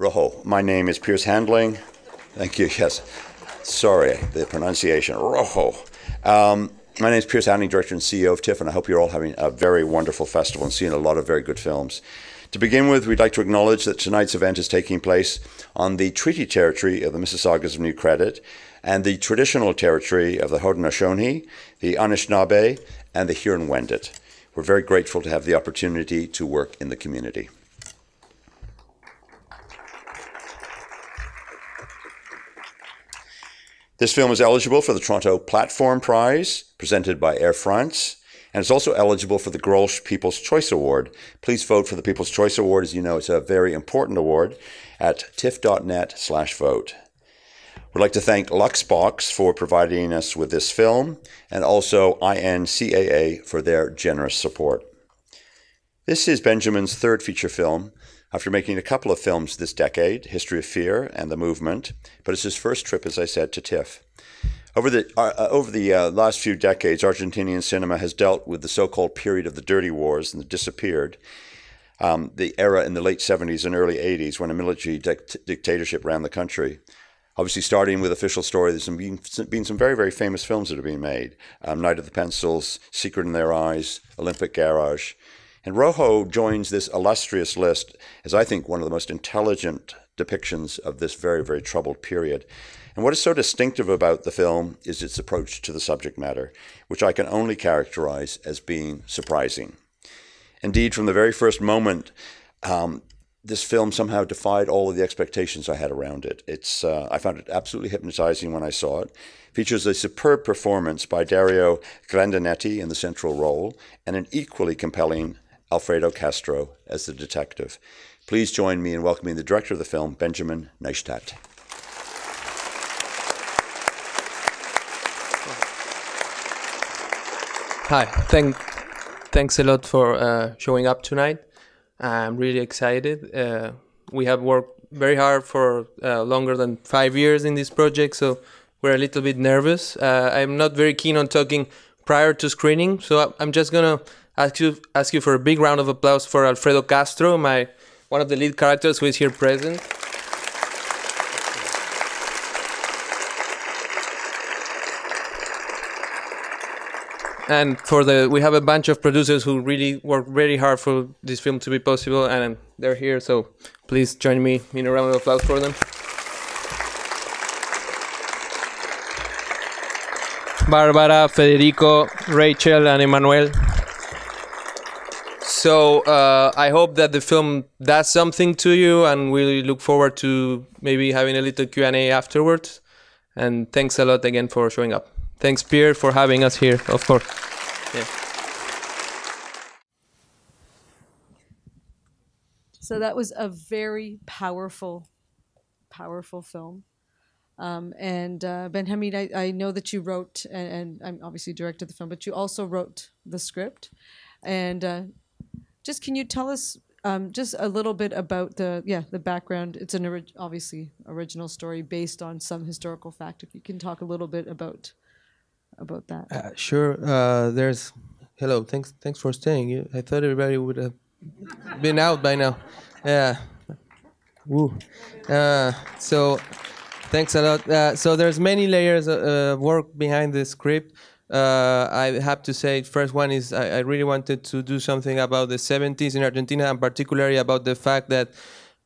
Rojo. My name is Pierce Handling. Thank you. Yes. Sorry, the pronunciation. Rojo. My name is Pierce Handling, Director and CEO of TIFF, and I hope you're all having a very wonderful festival and seeing a lot of very good films. To begin with, we'd like to acknowledge that tonight's event is taking place on the treaty territory of the Mississaugas of New Credit and the traditional territory of the Haudenosaunee, the Anishinaabe, and the Huron-Wendat. We're very grateful to have the opportunity to work in the community. This film is eligible for the Toronto Platform Prize, presented by Air France, and it's also eligible for the Grolsch People's Choice Award. Please vote for the People's Choice Award. As you know, it's a very important award at tiff.net/vote. We'd like to thank Luxbox for providing us with this film, and also INCAA for their generous support. This is Benjamin's third feature film, after making a couple of films this decade, History of Fear and The Movement, but it's his first trip, as I said, to TIFF. Over the last few decades, Argentinian cinema has dealt with the so-called period of the dirty wars and the disappeared, the era in the late 70s and early 80s when a military dictatorship ran the country. Obviously, starting with Official Story, there's been some very, very famous films that have been made. Night of the Pencils, Secret in Their Eyes, Olympic Garage. And Rojo joins this illustrious list as, I think, one of the most intelligent depictions of this very, very troubled period. And what is so distinctive about the film is its approach to the subject matter, which I can only characterize as being surprising. Indeed, from the very first moment, this film somehow defied all of the expectations I had around it. I found it absolutely hypnotizing when I saw it. Features a superb performance by Dario Grandinetti in the central role, and an equally compelling Alfredo Castro as the detective. Please join me in welcoming the director of the film, Benjamin Neistat. Hi, thanks a lot for showing up tonight. I'm really excited. We have worked very hard for longer than 5 years in this project, so we're a little bit nervous. I'm not very keen on talking prior to screening, so I'm just gonna ask you for a big round of applause for Alfredo Castro, one of the lead characters who is here present. And we have a bunch of producers who really worked very hard for this film to be possible, and they're here, so please join me in a round of applause for them. Barbara, Federico, Rachel, and Emmanuel. So I hope that the film does something to you, and we look forward to maybe having a little Q&A afterwards. And thanks a lot again for showing up. Thanks, Pierre, for having us here, of course. Yeah. So that was a very powerful film. Benjamin, I know that you wrote, and I'm obviously directed the film, but you also wrote the script. And just can you tell us just a little bit about the background? It's an obviously original story based on some historical fact. If you can talk a little bit about that. Sure. Hello. Thanks for staying. I thought everybody would have been out by now. Yeah. Woo. So thanks a lot. So there's many layers of work behind the script. I have to say, first one is I really wanted to do something about the 70s in Argentina, and particularly about the fact that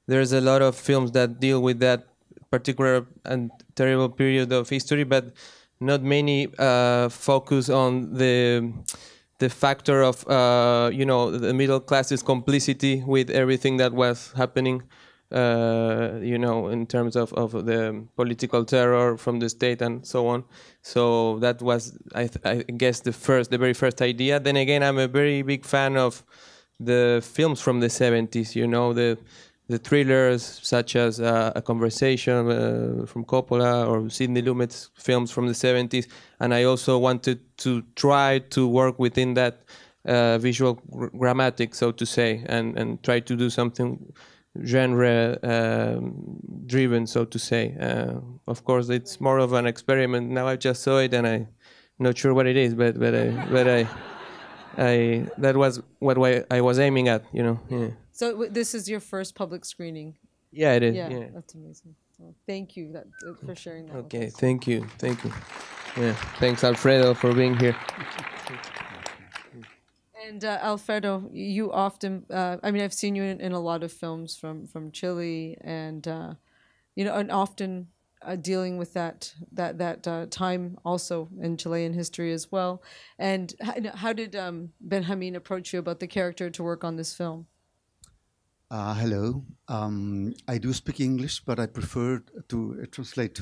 there's a lot of films that deal with that particular and terrible period of history, but not many focus on the factor of the middle class's complicity with everything that was happening. In terms of the political terror from the state and so on. So that was, I guess, the very first idea. Then again, I'm a very big fan of the films from the 70s, the thrillers such as A Conversation from Coppola or Sidney Lumet's films from the 70s. And I also wanted to try to work within that visual grammatic, so to say, and try to do something genre driven, so to say. Of course, it's more of an experiment. Now I just saw it and I'm not sure what it is, but that was what I was aiming at, Yeah. So this is your first public screening Yeah, it is. Yeah, Yeah. that's amazing. Well, thank you for sharing that with Okay. us. Thank you. Thank you. Yeah. Thanks, Alfredo, for being here. And Alfredo, you often, I mean, I've seen you in a lot of films from Chile, and and often dealing with that time also in Chilean history as well. And how did Benjamin approach you about the character to work on this film? Hello. I do speak English, but I prefer to translate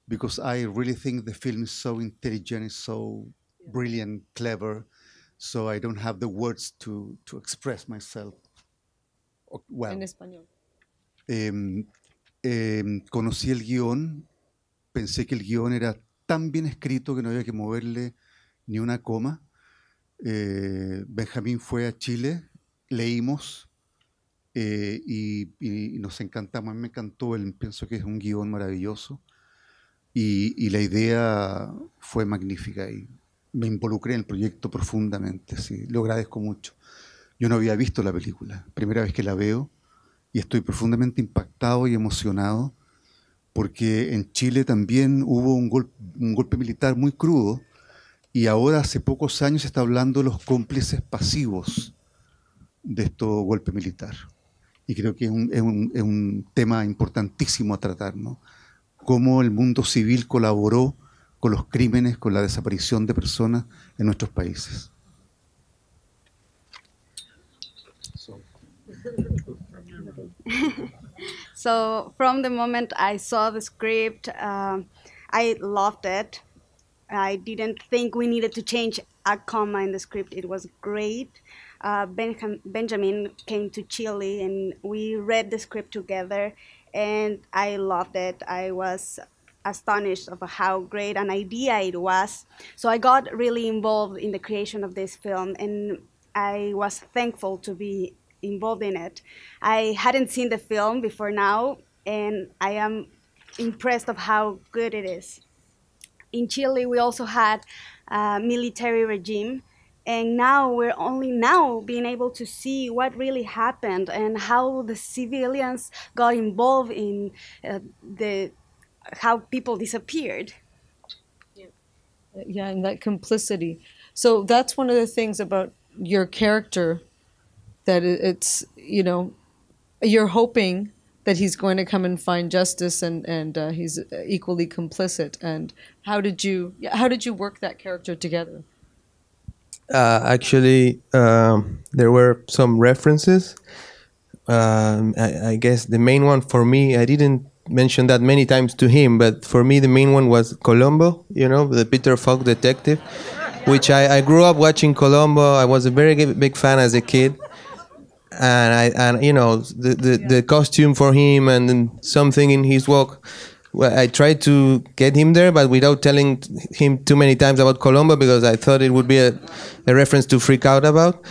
because I really think the film is so intelligent, it's so brilliant, clever. So I don't have the words to express myself En well. español. Em, Conocí el guión, pensé que el guión era tan bien escrito que no había que moverle ni una coma. Benjamín fue a Chile, leímos y nos encantamos. A mí me encantó, pienso que es un guión maravilloso y la idea fue magnífica y me involucré en el proyecto profundamente, sí, lo agradezco mucho. Yo no había visto la película, primera vez que la veo y estoy profundamente impactado y emocionado porque en Chile también hubo un golpe militar muy crudo y ahora hace pocos años se está hablando de los cómplices pasivos de estos golpes militares. Y creo que es un tema importantísimo a tratar, ¿no? Cómo el mundo civil colaboró con los crímenes, con la desaparición de personas en nuestros países. So from the moment I saw the script, I loved it. I didn't think we needed to change a comma in the script. It was great. Benjamin came to Chile and we read the script together, and I loved it. I was astonished of how great an idea it was. So I got really involved in the creation of this film, and I was thankful to be involved in it. I hadn't seen the film before now, and I am impressed of how good it is. In Chile, we also had a military regime, and now we're only now being able to see what really happened and how the civilians got involved in the how people disappeared. Yeah, and that complicity. So that's one of the things about your character, that it's, you're hoping that he's going to come and find justice, and he's equally complicit. And how did you work that character together? Actually, there were some references. I guess the main one for me, I didn't mention that many times to him, but for me the main one was Columbo, the Peter Falk detective, which I grew up watching Columbo. I was a very big fan as a kid. And the costume for him and then something in his walk. Well, I tried to get him there, but without telling him too many times about Colombo, because I thought it would be a reference to freak out about.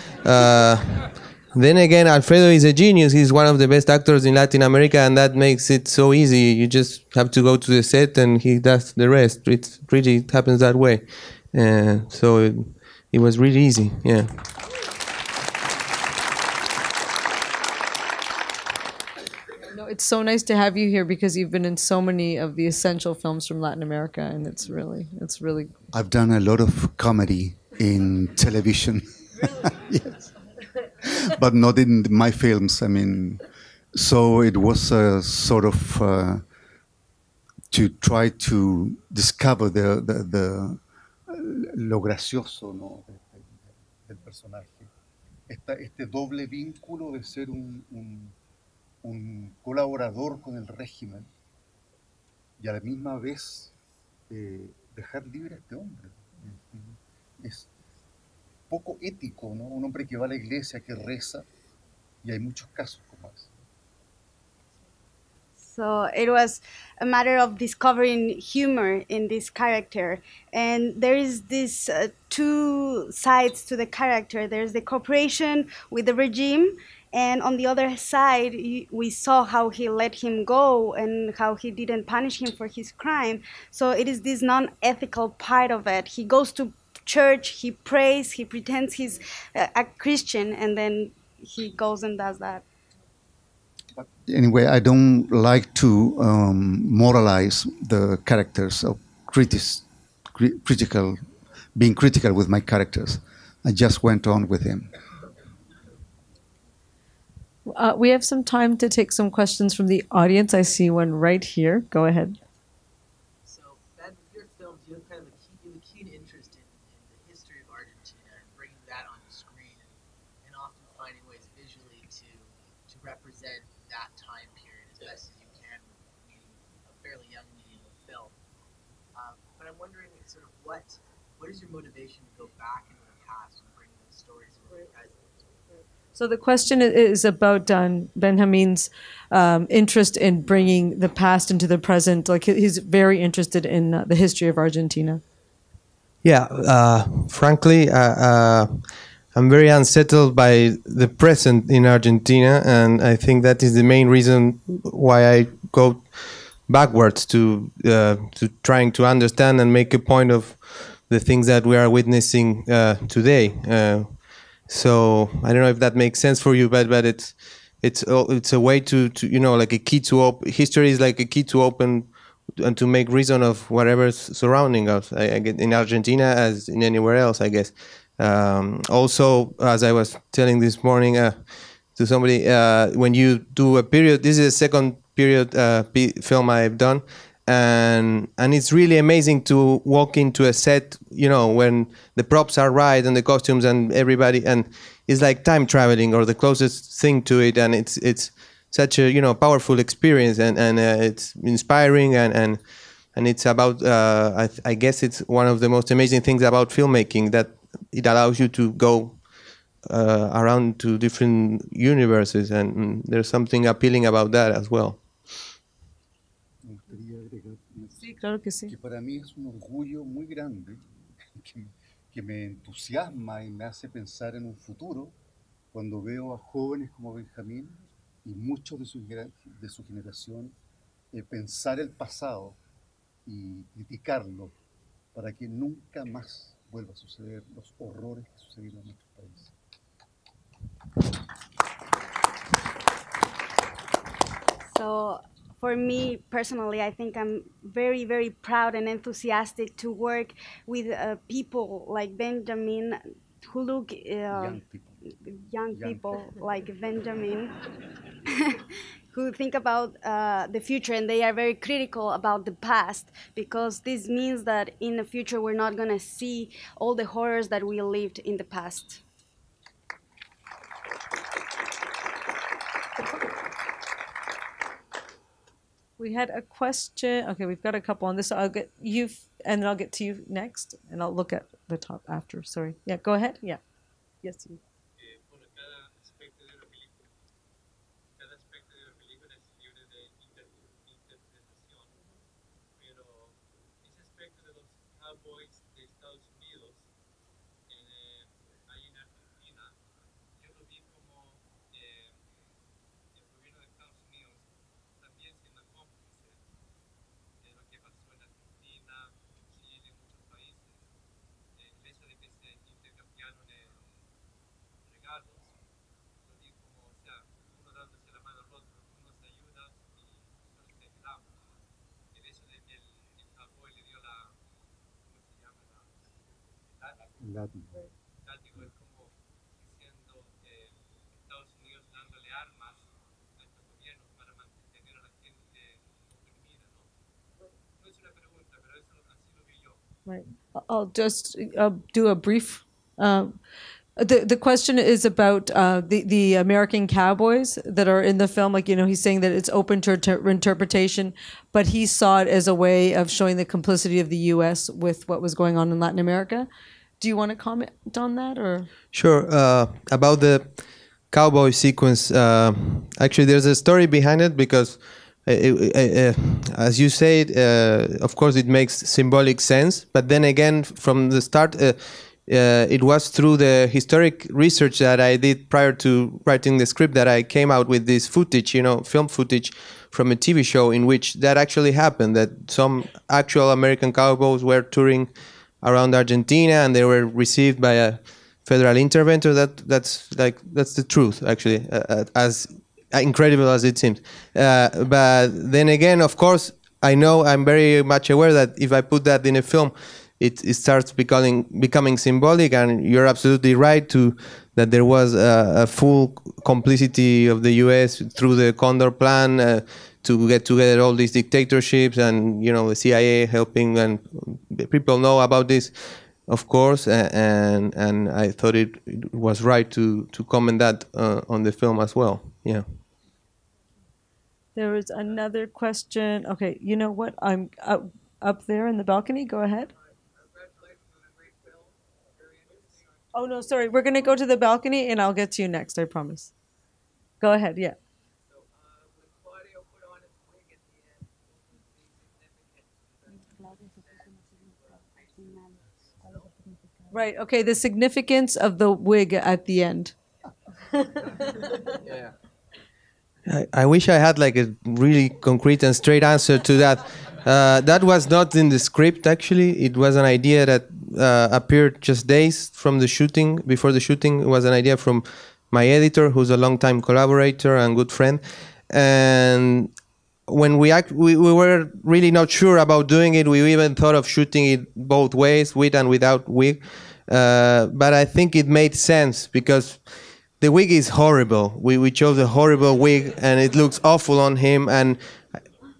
Then again, Alfredo is a genius. He's one of the best actors in Latin America, and that makes it so easy. You just have to go to the set, and he does the rest. It really happens that way. So it was really easy. Yeah. It's so nice to have you here because you've been in so many of the essential films from Latin America, and it's really. I've done a lot of comedy in television. Yes. But not in my films. I mean, so it was a sort of to try to discover lo gracioso, ¿no?, del personaje. Este doble vínculo de ser un colaborador con el régimen y a la misma vez dejar libre a este hombre. Es poco ético, ¿no? Un hombre que va a la iglesia, que reza, y hay muchos casos como ese. So it was a matter of discovering humor in this character. And there is this two sides to the character. There's the cooperation with the regime, and on the other side, we saw how he let him go and how he didn't punish him for his crime. So it is this non-ethical part of it. He goes to church, he prays, he pretends he's a Christian, and then he goes and does that. Anyway, I don't like to moralize the characters or being critical with my characters. I just went on with him. We have some time to take some questions from the audience. I see one right here. Go ahead. So, Ben, with your films, you have kind of a keen interest in the history of Argentina and bringing that on the screen and often finding ways visually to represent that time period as best as you can with a fairly young medium of film. But I'm wondering sort of what is your motivation to go back into the past and bring those stories into the present? So the question is about Benjamin's interest in bringing the past into the present. Like he's very interested in the history of Argentina. Yeah, frankly, I'm very unsettled by the present in Argentina, and I think that is the main reason why I go backwards to trying to understand and make a point of the things that we are witnessing today. So I don't know if that makes sense for you, but it's a way to like a key to open. History is like a key to open and to make reason of whatever's surrounding us. I get in Argentina as in anywhere else, I guess. Also, as I was telling this morning to somebody, when you do a period, this is a second period film I've done. And it's really amazing to walk into a set, when the props are right and the costumes and everybody, and it's like time traveling or the closest thing to it, and it's such a powerful experience, and it's inspiring, and it's about I guess it's one of the most amazing things about filmmaking, that it allows you to go around to different universes, and there's something appealing about that as well. Claro que sí. Que para mí es un orgullo muy grande que me entusiasma y me hace pensar en un futuro cuando veo a jóvenes como Benjamín y muchos de su generación pensar el pasado y criticarlo para que nunca más vuelva a suceder los horrores que sucedieron en nuestro país. So, for me personally, I think I'm very, very proud and enthusiastic to work with people like Benjamin, who look young people like Benjamin, who think about the future, and they are very critical about the past, because this means that in the future we're not going to see all the horrors that we lived in the past. We had a question. Okay, we've got a couple on this. I'll get you, and then I'll get to you next, and I'll look at the top after. Sorry. Yeah, go ahead. Yeah. Yes, you. Latin. Right. I'll just do a brief. The question is about the American cowboys that are in the film. Like, he's saying that it's open to interpretation, but he saw it as a way of showing the complicity of the U.S. with what was going on in Latin America. Do you want to comment on that, or? Sure. About the cowboy sequence, actually, there's a story behind it, because, as you said, of course, it makes symbolic sense. But then again, from the start, it was through the historic research that I did prior to writing the script that I came out with this footage, film footage from a TV show in which that actually happened, that some actual American cowboys were touring around Argentina, and they were received by a federal interventor. That's the truth, actually, as incredible as it seems. But then again, of course, I know I'm very much aware that if I put that in a film, it starts becoming symbolic. And you're absolutely right that there was a full complicity of the U.S. through the Condor Plan to get together all these dictatorships, and the CIA helping, and people know about this, of course. And I thought it was right to comment that on the film as well. Yeah. There was another question. Okay, you know what? I'm up there in the balcony. Go ahead. Oh, no, sorry. We're going to go to the balcony, and I'll get to you next, I promise. Go ahead, yeah. Right, okay, the significance of the wig at the end. Yeah. I wish I had like a really concrete and straight answer to that. That was not in the script, actually. It was an idea that appeared just days from the shooting. Before the shooting, it was an idea from my editor, who's a longtime collaborator and good friend. And when we were really not sure about doing it. We even thought of shooting it both ways, with and without wig. But I think it made sense because the wig is horrible. We chose a horrible wig, and it looks awful on him. And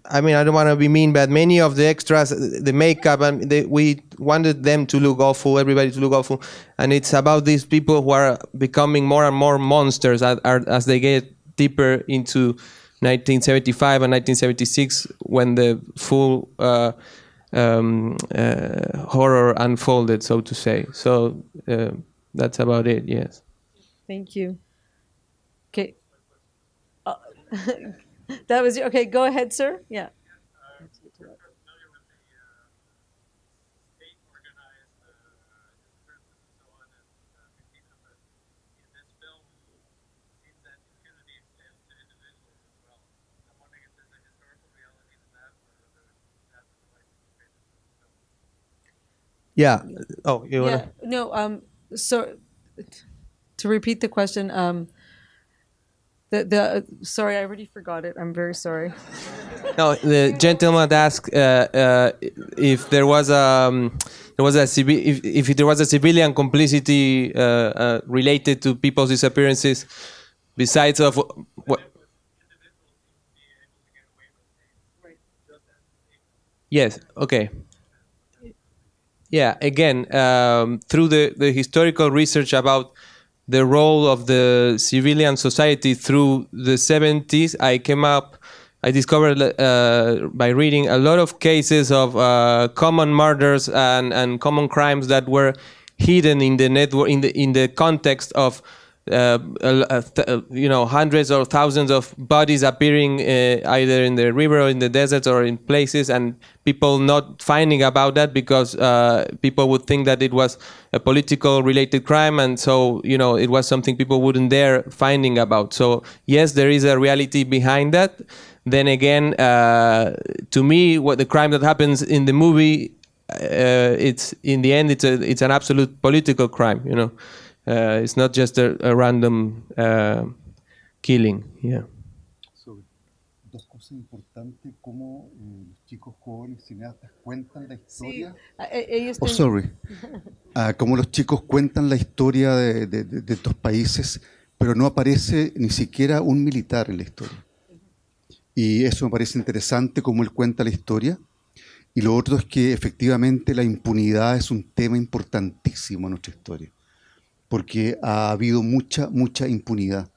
I mean, I don't want to be mean, but many of the extras, the makeup, and we wanted them to look awful, everybody to look awful. And it's about these people who are becoming more and more monsters as they get deeper into 1975 and 1976, when the full horror unfolded, so to say. So that's about it, yes. Thank you. Okay. That was okay. Go ahead, sir. Yeah. Yeah. Oh, you wanna? Yeah. No. So, to repeat the question, sorry, I already forgot it. I'm very sorry. No, the gentleman asked if there was if there was a civilian complicity related to people's disappearances, besides of what. Yes. Okay. Yeah. Again, through the historical research about the role of the civilian society through the 70s, I discovered by reading a lot of cases of common murders and common crimes that were hidden in the network, in the context of hundreds or thousands of bodies appearing either in the river or in the deserts or in places, and people not finding about that because people would think that it was a political related crime, and so it was something people wouldn't dare finding about. So yes, there is a reality behind that. Then again, to me, what the crime that happens in the movie, it's in the end it's an absolute political crime. It's not just a random killing. Yeah. Sobre dos cosas importantes, cómo los chicos jóvenes cineastas cuentan la historia. Cómo los chicos cuentan la historia de estos países, pero no aparece ni siquiera un militar en la historia. Y eso me parece interesante, cómo él cuenta la historia. Y lo otro es que efectivamente la impunidad es un tema importantísimo en nuestra historia, porque ha habido mucha impunidad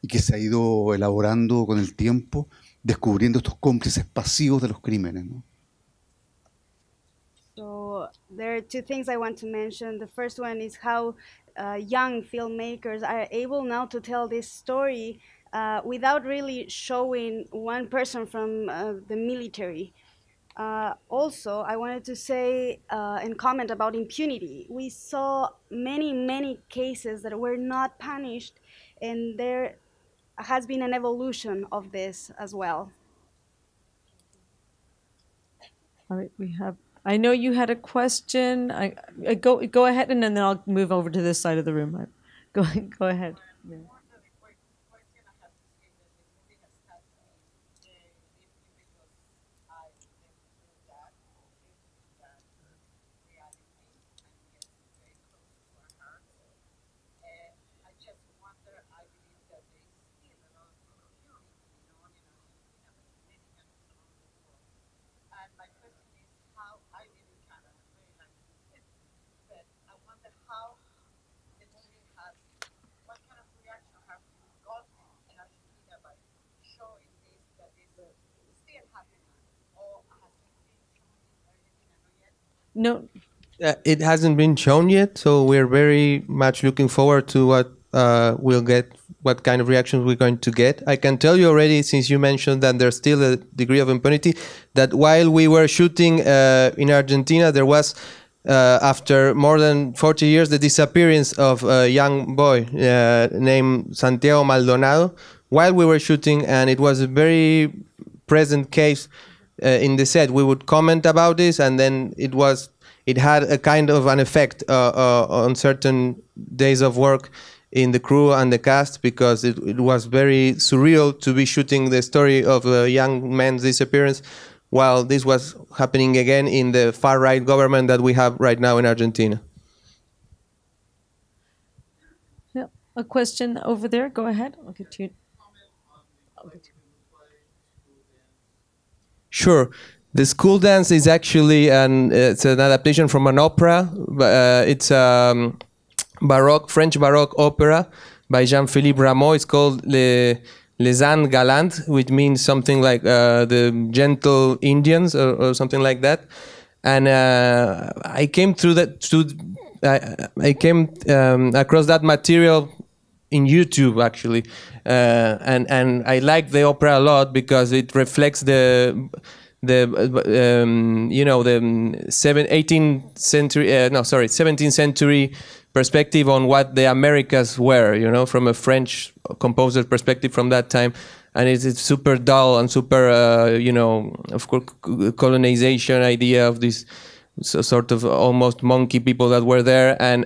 y que se ha ido elaborando con el tiempo, descubriendo estos cómplices pasivos de los crímenes, ¿no? So there are two things I want to mention. The first one is how young filmmakers are able now to tell this story without really showing one person from the military. Also, I wanted to say and comment about impunity. We saw many cases that were not punished, and there has been an evolution of this as well. All right, I know you had a question. Go ahead, and then I'll move over to this side of the room. Go ahead. Yeah. No. It hasn't been shown yet, so we're very much looking forward to what we'll get, what kind of reactions we're going to get. I can tell you already, since you mentioned that there's still a degree of impunity, that while we were shooting in Argentina, there was, after more than 40 years, the disappearance of a young boy named Santiago Maldonado while we were shooting, and it was a very present case in the set. We would comment about this, and then it had a kind of an effect on certain days of work in the crew and the cast, because it was very surreal to be shooting the story of a young man's disappearance while this was happening again in the far-right government that we have right now in Argentina. Yeah. A question over there. Go ahead. I'll get to you. Sure. The school dance is actually it's an adaptation from an opera. It's French Baroque opera by Jean-Philippe Rameau. It's called Les Indes Galantes, which means something like the gentle Indians or something like that. And I came through that. I came across that material in YouTube actually, and I like the opera a lot because it reflects the 17th century perspective on what the Americas were, from a French composer's perspective from that time. And it's super dull and super, of course, colonization idea of this sort of almost monkey people that were there. And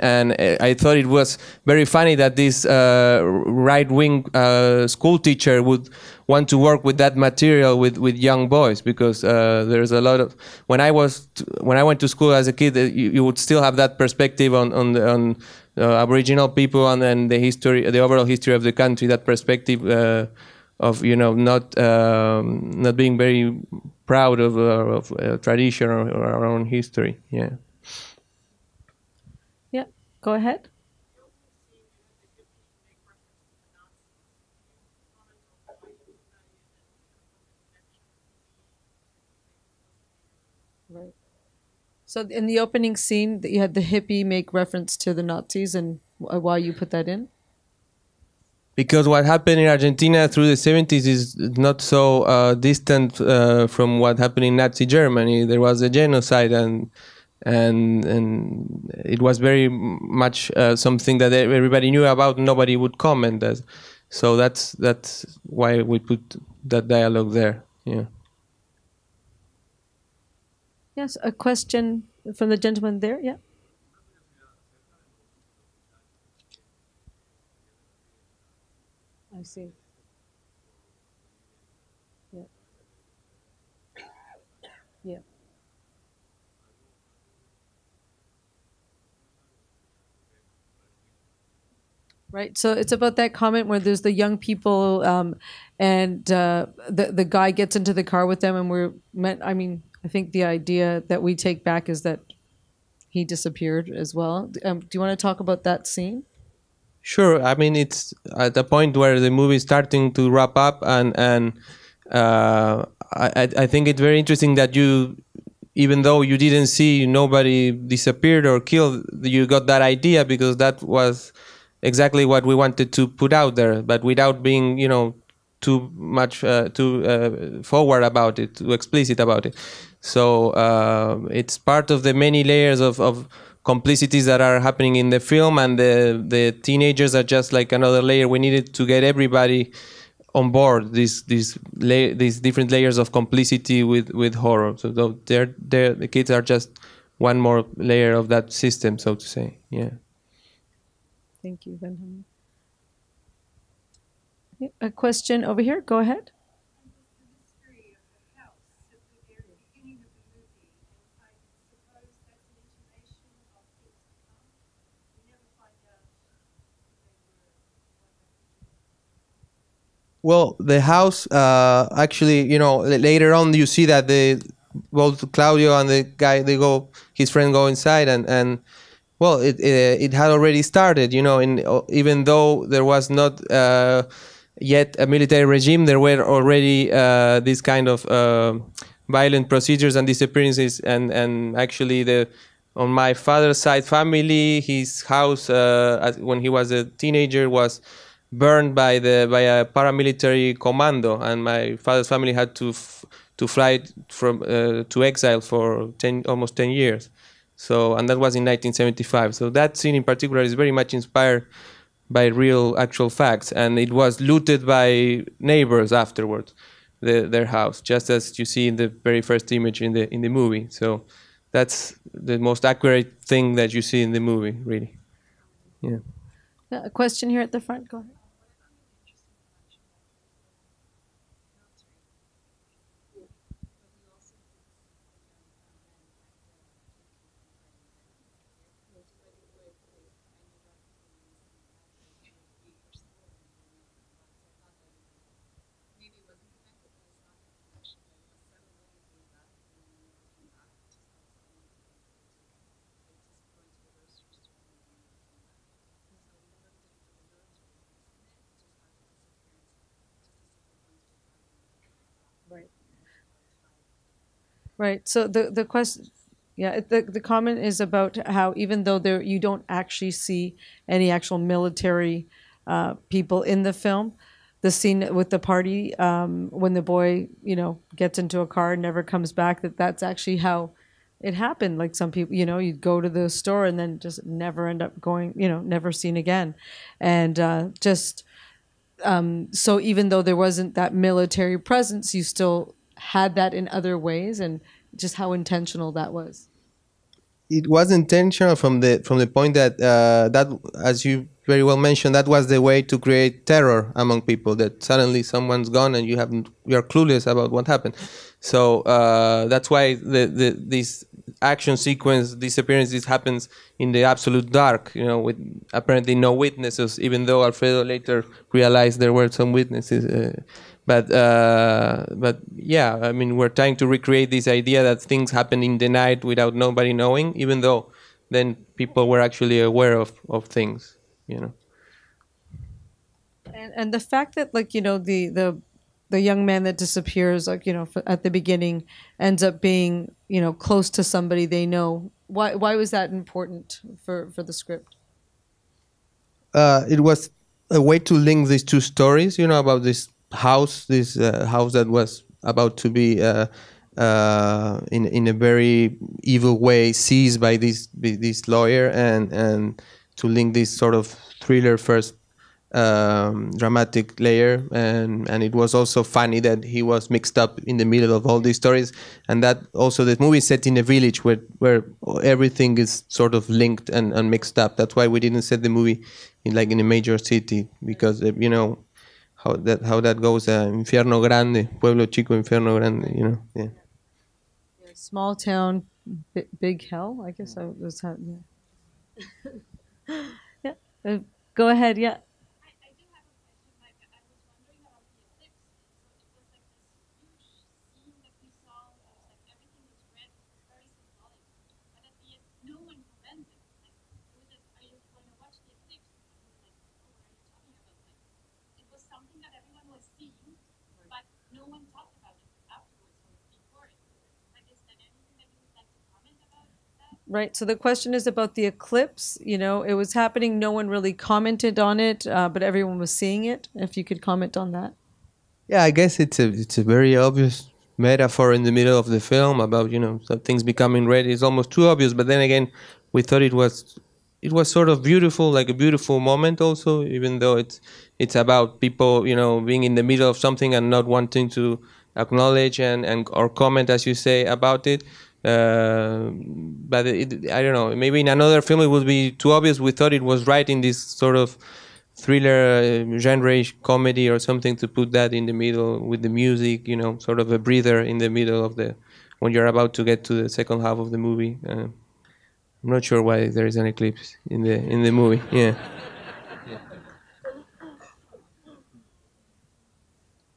I thought it was very funny that this right-wing school teacher would want to work with that material with young boys, because there's a lot of when I went to school as a kid, you would still have that perspective on Aboriginal people and then the overall history of the country, that perspective of not being very proud of tradition or our own history. Yeah. Yeah. Go ahead. Right. So in the opening scene, you had the hippie make reference to the Nazis, and why you put that in? Because what happened in Argentina through the 70s is not so distant from what happened in Nazi Germany. There was a genocide, and it was very much something that everybody knew about. Nobody would comment. So that's why we put that dialogue there. Yeah. Yes, a question from the gentleman there. Yeah. I see. Yeah. Yeah. Right. So it's about that comment where there's the young people, and the guy gets into the car with them, and I think the idea that we take back is that he disappeared as well. Do you want to talk about that scene? Sure. I mean, it's at the point where the movie is starting to wrap up, and I think it's very interesting that even though you didn't see nobody disappeared or killed, you got that idea, because that was exactly what we wanted to put out there, but without being, too much too forward about it, too explicit about it. So it's part of the many layers of complicities that are happening in the film, and the teenagers are just like another layer. We needed to get everybody on board these different layers of complicity with horror. So the kids are just one more layer of that system, so to say. Yeah. Thank you, Benjamin. A question over here. Go ahead. Well, the house, actually, later on you see that both Claudio and his friend go inside, and well, it had already started, even though there was not yet a military regime, there were already these kind of violent procedures and disappearances, and actually on my father's side family, his house when he was a teenager was burned by a paramilitary commando, and my father's family had to fly from to exile for almost 10 years. So, and that was in 1975. So that scene in particular is very much inspired by real, actual facts, and it was looted by neighbors afterwards, their house, just as you see in the very first image in the movie. So that's the most accurate thing that you see in the movie, really. Yeah. Yeah, a question here at the front. Go ahead. Right. So the question, yeah, the comment is about how even though there you don't actually see any actual military people in the film, the scene with the party when the boy gets into a car and never comes back, that's actually how it happened. Like some people, you'd go to the store and then just never end up going, never seen again, and just so even though there wasn't that military presence, you still had that in other ways, and just how intentional that was. It was intentional from the point that that, as you very well mentioned, that was the way to create terror among people. That suddenly someone's gone and you're clueless about what happened. So that's why this action sequence disappearances happens in the absolute dark. With apparently no witnesses, even though Alfredo later realized there were some witnesses. But yeah, I mean, we're trying to recreate this idea that things happen in the night without nobody knowing, even though then people were actually aware of things, And the fact that the young man that disappears, at the beginning, ends up being close to somebody they know. Why was that important for the script? It was a way to link these two stories, about this house that was about to be in a very evil way seized by this lawyer, and to link this sort of thriller first dramatic layer, and it was also funny that he was mixed up in the middle of all these stories, and that also the movie is set in a village where everything is sort of linked and mixed up. That's why we didn't set the movie in a major city, because how that goes, infierno grande, pueblo chico, infierno grande, yeah. Small town, big hell, I guess. I was yeah. Yeah. Go ahead. Yeah. Right. So the question is about the eclipse. It was happening. No one really commented on it, but everyone was seeing it. If you could comment on that. Yeah, I guess it's a very obvious metaphor in the middle of the film about some things becoming red. It's almost too obvious, but then again, we thought it was sort of beautiful, like a beautiful moment also, even though it's about people being in the middle of something and not wanting to acknowledge and or comment, as you say, about it. But I don't know, maybe in another film it would be too obvious. We thought it was right in this sort of thriller genre comedy or something to put that in the middle with the music, sort of a breather in the middle of when you're about to get to the second half of the movie. I'm not sure why there is an eclipse in the movie. Yeah.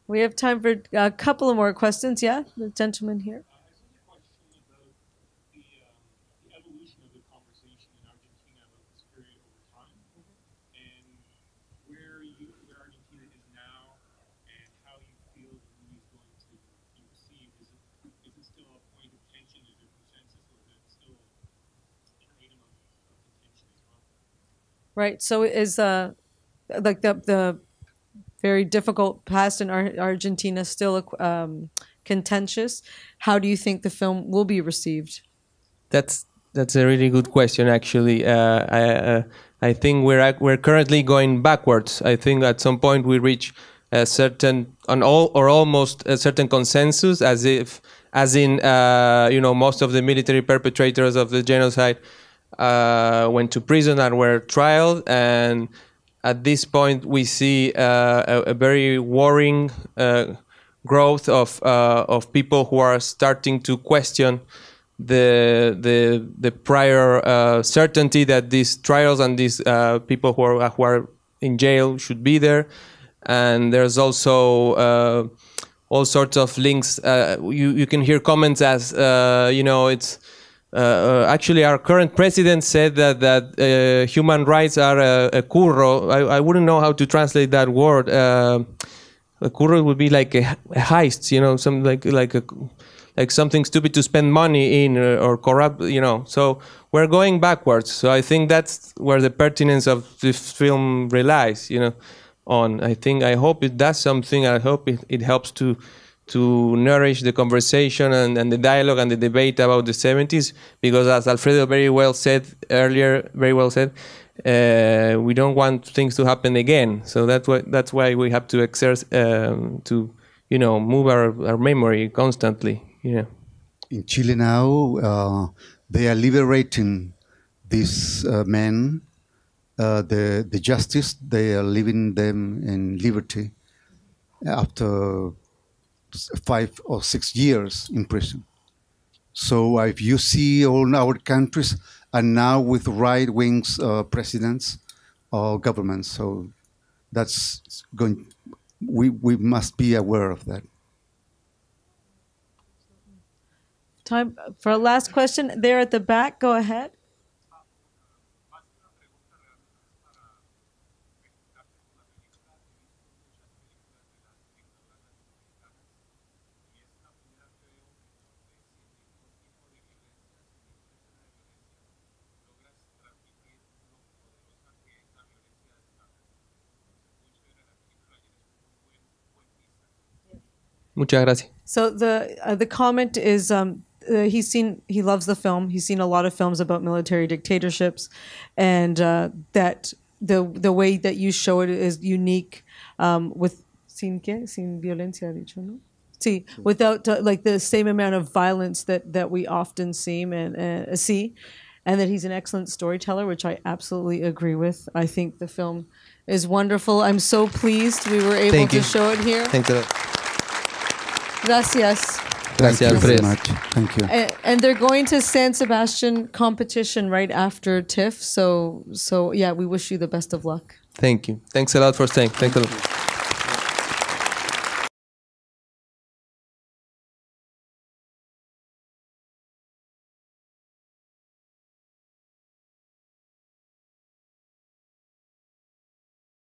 We have time for a couple of more questions. Yeah, the gentleman here. Right. So is like the very difficult past in Argentina still contentious? How do you think the film will be received? That's a really good question. Actually, I think we're currently going backwards. I think at some point we reach a certain almost a certain consensus, as in most of the military perpetrators of the genocide went to prison and were trialed, and at this point we see a very worrying growth of people who are starting to question the prior certainty that these trials and these people who are in jail should be there. And there's also all sorts of links. You can hear comments as it's actually our current president said that human rights are a curro. I wouldn't know how to translate that word. A curro would be like a heist, something like something stupid to spend money in or corrupt, So we're going backwards. So I think that's where the pertinence of this film relies, on. I hope it does something. I hope it helps to nourish the conversation and the dialogue and the debate about the 70s, because as Alfredo very well said earlier, we don't want things to happen again. So that's why we have to exert to move our memory constantly. Yeah. In Chile now, they are liberating these men. The justice, they are leaving them in liberty after 5 or 6 years in prison. So if you see all our countries are now with right-wing presidents or governments, so that's going. We must be aware of that. Time for a last question. There at the back, go ahead. Muchas gracias. So the comment is he loves the film. He's seen a lot of films about military dictatorships, and that the way that you show it is unique, with sin violencia, dicho, ¿no? Sí, without like the same amount of violence that we often see, and that he's an excellent storyteller, which I absolutely agree with. I think the film is wonderful. I'm so pleased we were able to show it here. Thank you. Gracias. Thank you very much. Thank you. And they're going to San Sebastian competition right after TIFF. So yeah, we wish you the best of luck. Thank you. Thanks a lot for staying. Thanks a lot.